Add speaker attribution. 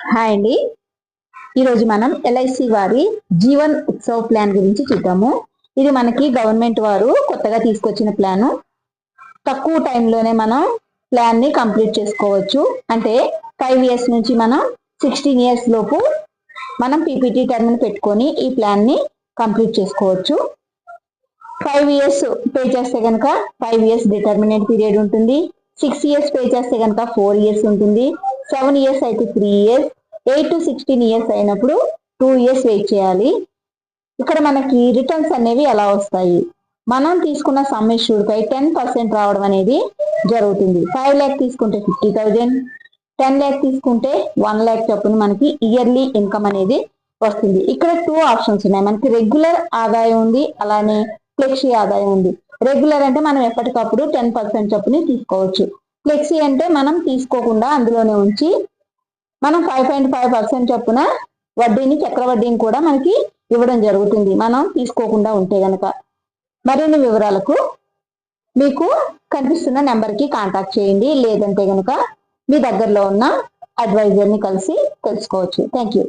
Speaker 1: Hi అండి. ఈరోజు మనం ఎల్ఐసి వారి జీవన్ ఉత్సవ్ ప్లాన్ గురించి చూద్దాము. ఇది మనకి గవర్నమెంట్ వారు కొత్తగా తీసుకొచ్చిన ప్లాన్. తక్కువ టైంలోనే మనం ప్లాన్ ని కంప్లీట్ చేసుకోవచ్చు. అంటే 5 ఇయర్స్ నుంచి మనం 16 ఇయర్స్ లోపు మనం పీపీటీ టర్మ్ పెట్టుకొని ఈ ప్లాన్ ని కంప్లీట్ చేసుకోవచ్చు. 5 ఇయర్స్ పే చేస్తే కనుక 5 ఇయర్స్ డిటర్మినెంట్ పీరియడ్ ఉంటుంది. 6 ఇయర్స్ పే చేస్తే కనుక 4 ఇయర్స్ ఉంటుంది. 7 ఇయర్స్ అయితే 3 ఇయర్స్, 8 to 16 ఇయర్స్ అయినప్పుడు 2 ఇయర్స్ వెయిట్ చేయాలి. ఇక్కడ మనకి రిటర్న్స్ అనేవి ఎలా వస్తాయి, మనం తీసుకున్న సమ్ ఇష్యూడ్ పై 10% రావడం అనేది జరుగుతుంది. 5 lakh తీసుకుంటే 50,000, 10 lakh తీసుకుంటే 1 lakh చొప్పున మనకి ఇయర్లీ ఇన్కమ్ అనేది వస్తుంది. ఇక్కడ 2 ఆప్షన్స్ ఉన్నాయి. మనకి రెగ్యులర్ ఆదాయం ఉంది, అలానే ఫ్లెక్సీ ఆదాయం ఉంది. రెగ్యులర్ అంటే మనం ఎప్పటికప్పుడు 10% చొప్పున తీసుకోవచ్చు. ఫ్లెక్సీ అంటే మనం తీసుకోకుండా అందులోనే ఉంచి మనం 5.5% చొప్పున వడ్డీని, చక్రవడ్డీని కూడా మనకి ఇవ్వడం జరుగుతుంది మనం తీసుకోకుండా ఉంటే గనక. మరిన్ని వివరాలకు మీకు కనిపిస్తున్న నెంబర్కి కాంటాక్ట్ చేయండి. లేదంటే గనక మీ దగ్గరలో ఉన్న అడ్వైజర్ని కలిసి తెలుసుకోవచ్చు. Thank you.